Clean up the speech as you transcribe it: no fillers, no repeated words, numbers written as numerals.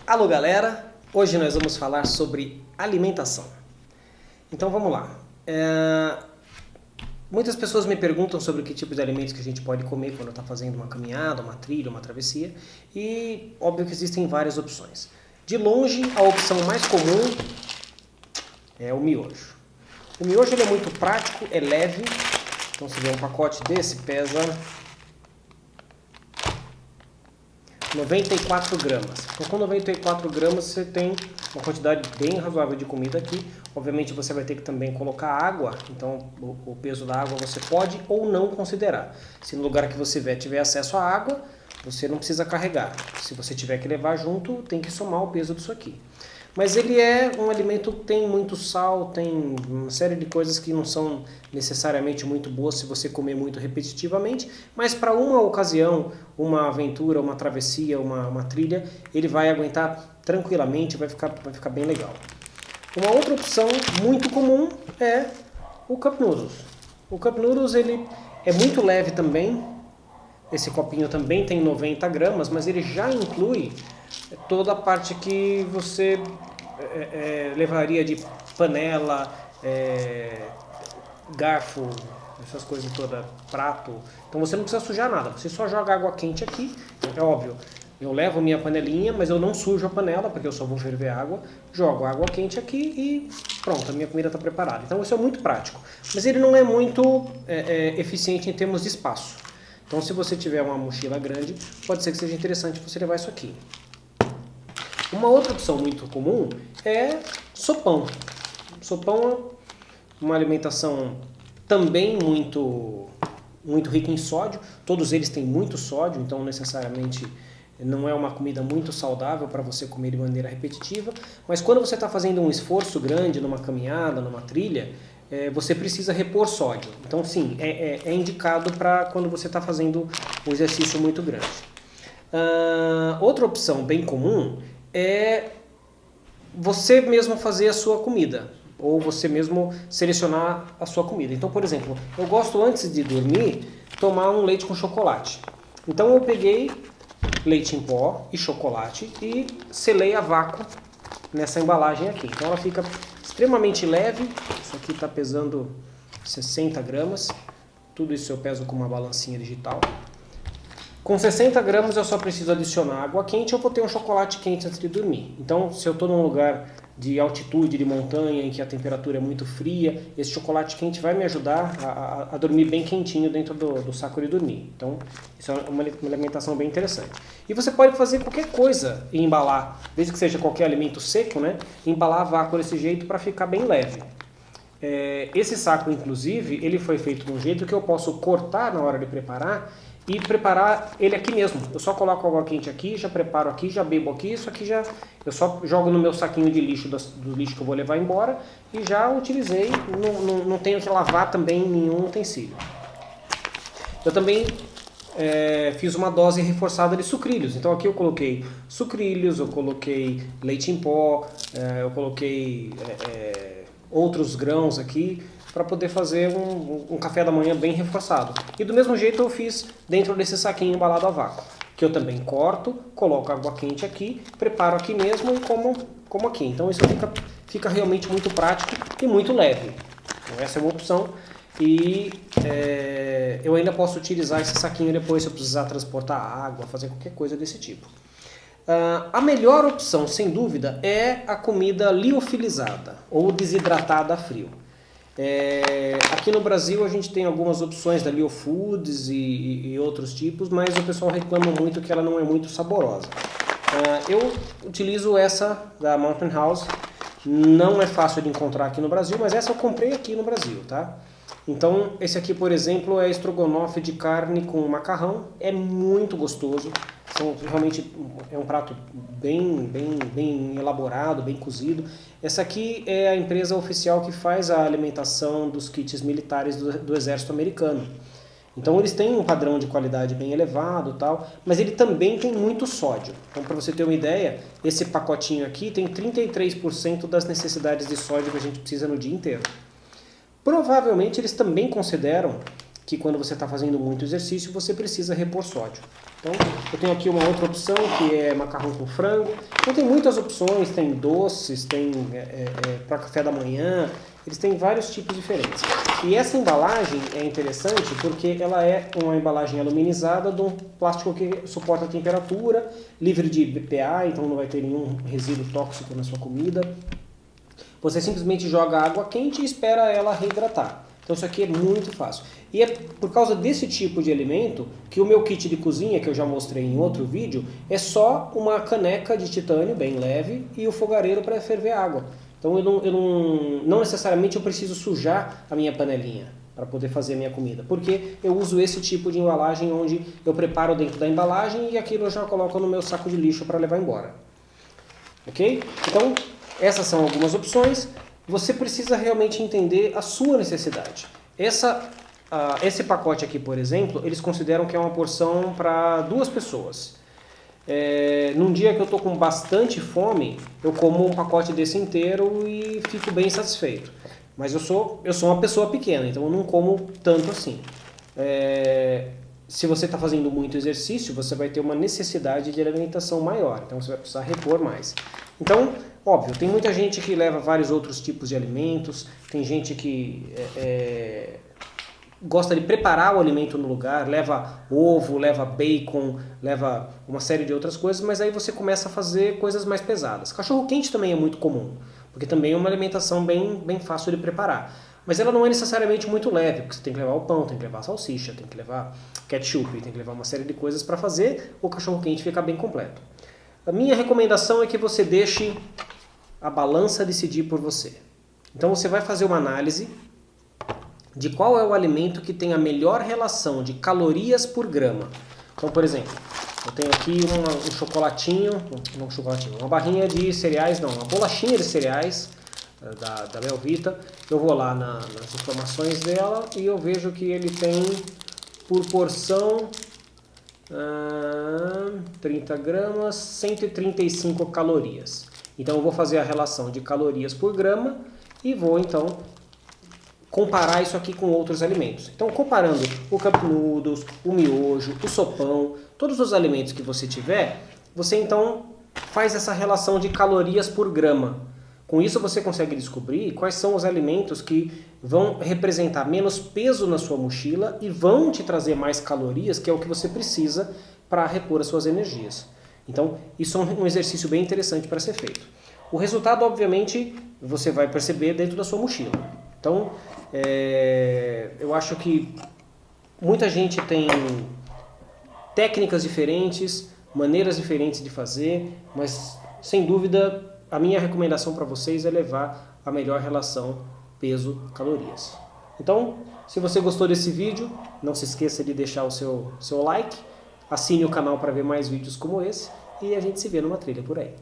Alô galera, hoje nós vamos falar sobre alimentação. Então vamos lá. Muitas pessoas me perguntam sobre que tipo de alimentos que a gente pode comer quando está fazendo uma caminhada, uma trilha, uma travessia. E óbvio que existem várias opções. De longe, a opção mais comum é o miojo. O miojo ele é muito prático, é leve. Então se vê um pacote desse, pesa 94 gramas. Então com 94 gramas você tem uma quantidade bem razoável de comida aqui. Obviamente você vai ter que também colocar água, então o peso da água você pode ou não considerar. Se no lugar que você tiver acesso à água, você não precisa carregar. Se você tiver que levar junto, tem que somar o peso disso aqui. Mas ele é um alimento que tem muito sal, tem uma série de coisas que não são necessariamente muito boas se você comer muito repetitivamente, mas para uma ocasião, uma aventura, uma travessia, uma trilha, ele vai aguentar tranquilamente, vai ficar bem legal. Uma outra opção muito comum é o Cup Noodles. O Cup Noodles ele é muito leve também, esse copinho também tem 90 gramas, mas ele já inclui toda a parte que você levaria de panela, garfo, essas coisas todas, prato. Então você não precisa sujar nada, você só joga água quente aqui. É óbvio, eu levo minha panelinha, mas eu não sujo a panela, porque eu só vou ferver água. Jogo água quente aqui e pronto, a minha comida está preparada. Então isso é muito prático, mas ele não é muito eficiente em termos de espaço. Então se você tiver uma mochila grande, pode ser que seja interessante você levar isso aqui. Uma outra opção muito comum é sopão. Sopão é uma alimentação também muito rica em sódio. Todos eles têm muito sódio, então necessariamente não é uma comida muito saudável para você comer de maneira repetitiva. Mas quando você está fazendo um esforço grande numa caminhada, numa trilha, você precisa repor sódio. Então sim, é indicado para quando você está fazendo um exercício muito grande. Outra opção bem comum é você mesmo fazer a sua comida, ou você mesmo selecionar a sua comida. Então, por exemplo, eu gosto antes de dormir tomar um leite com chocolate. Então eu peguei leite em pó e chocolate e selei a vácuo nessa embalagem aqui. Então ela fica extremamente leve, isso aqui está pesando 60 gramas, tudo isso eu peso com uma balancinha digital. Com 60 gramas eu só preciso adicionar água quente, eu vou ter um chocolate quente antes de dormir. Então, se eu estou num lugar de altitude, de montanha, em que a temperatura é muito fria, esse chocolate quente vai me ajudar a dormir bem quentinho dentro do saco de dormir. Então, isso é uma alimentação bem interessante. E você pode fazer qualquer coisa e embalar, desde que seja qualquer alimento seco, né? Embalar a vácuo desse jeito para ficar bem leve. Esse saco, inclusive, ele foi feito de um jeito que eu posso cortar na hora de preparar e preparar ele aqui mesmo. Eu só coloco água quente aqui, já preparo aqui, já bebo aqui, isso aqui já eu só jogo no meu saquinho de lixo do lixo que eu vou levar embora e já utilizei, não tenho que lavar também nenhum utensílio. Eu também fiz uma dose reforçada de sucrilhos. Então aqui eu coloquei sucrilhos, eu coloquei leite em pó, eu coloquei outros grãos aqui, para poder fazer um café da manhã bem reforçado. E do mesmo jeito eu fiz dentro desse saquinho embalado a vácuo, que eu também corto, coloco água quente aqui, preparo aqui mesmo e como aqui. Então isso fica realmente muito prático e muito leve. Então, essa é uma opção e eu ainda posso utilizar esse saquinho depois se eu precisar transportar água, fazer qualquer coisa desse tipo. A melhor opção, sem dúvida, é a comida liofilizada ou desidratada a frio. Aqui no Brasil a gente tem algumas opções da Lio Foods e outros tipos, mas o pessoal reclama muito que ela não é muito saborosa. Eu utilizo essa da Mountain House, não é fácil de encontrar aqui no Brasil, mas essa eu comprei aqui no Brasil, tá? Então esse aqui, por exemplo, é estrogonofe de carne com macarrão, é muito gostoso. Realmente é um prato bem elaborado, bem cozido. Essa aqui é a empresa oficial que faz a alimentação dos kits militares do exército americano. Então eles têm um padrão de qualidade bem elevado, tal, mas ele também tem muito sódio. Então para você ter uma ideia, esse pacotinho aqui tem 33% das necessidades de sódio que a gente precisa no dia inteiro. Provavelmente eles também consideram que quando você está fazendo muito exercício, você precisa repor sódio. Então, eu tenho aqui uma outra opção, que é macarrão com frango. Então tem muitas opções, tem doces, tem para café da manhã, eles têm vários tipos diferentes. E essa embalagem é interessante porque ela é uma embalagem aluminizada de um plástico que suporta a temperatura, livre de BPA, então não vai ter nenhum resíduo tóxico na sua comida. Você simplesmente joga água quente e espera ela reidratar. Então isso aqui é muito fácil. E é por causa desse tipo de alimento que o meu kit de cozinha, que eu já mostrei em outro vídeo, é só uma caneca de titânio bem leve e o fogareiro para ferver água. Então não necessariamente eu preciso sujar a minha panelinha para poder fazer a minha comida, porque eu uso esse tipo de embalagem onde eu preparo dentro da embalagem e aquilo eu já coloco no meu saco de lixo para levar embora. Ok? Então, essas são algumas opções. Você precisa realmente entender a sua necessidade. Esse pacote aqui, por exemplo, eles consideram que é uma porção para 2 pessoas. Num dia que eu estou com bastante fome, eu como um pacote desse inteiro e fico bem satisfeito. Mas eu sou uma pessoa pequena, então eu não como tanto assim. Se você está fazendo muito exercício, você vai ter uma necessidade de alimentação maior, então você vai precisar repor mais. Então, óbvio, tem muita gente que leva vários outros tipos de alimentos, tem gente que gosta de preparar o alimento no lugar, leva ovo, leva bacon, leva uma série de outras coisas, mas aí você começa a fazer coisas mais pesadas. Cachorro-quente também é muito comum, porque também é uma alimentação bem fácil de preparar. Mas ela não é necessariamente muito leve, porque você tem que levar o pão, tem que levar a salsicha, tem que levar ketchup, tem que levar uma série de coisas para fazer o cachorro-quente ficar bem completo. A minha recomendação é que você deixe a balança decidir por você. Então você vai fazer uma análise de qual é o alimento que tem a melhor relação de calorias por grama. Então, por exemplo, eu tenho aqui um chocolatinho, não um chocolatinho, uma barrinha de cereais, não, uma bolachinha de cereais da Belvita. Eu vou lá nas informações dela e eu vejo que ele tem por porção 30 gramas, 135 calorias. Então eu vou fazer a relação de calorias por grama e vou então comparar isso aqui com outros alimentos. Então, comparando o Cup Noodles, o miojo, o sopão, todos os alimentos que você tiver, você então faz essa relação de calorias por grama. Com isso você consegue descobrir quais são os alimentos que vão representar menos peso na sua mochila e vão te trazer mais calorias, que é o que você precisa para repor as suas energias. Então, isso é um exercício bem interessante para ser feito. O resultado, obviamente, você vai perceber dentro da sua mochila. Então, eu acho que muita gente tem técnicas diferentes, maneiras diferentes de fazer, mas, sem dúvida, a minha recomendação para vocês é levar a melhor relação peso-calorias. Então, se você gostou desse vídeo, não se esqueça de deixar o seu like, assine o canal para ver mais vídeos como esse e a gente se vê numa trilha por aí.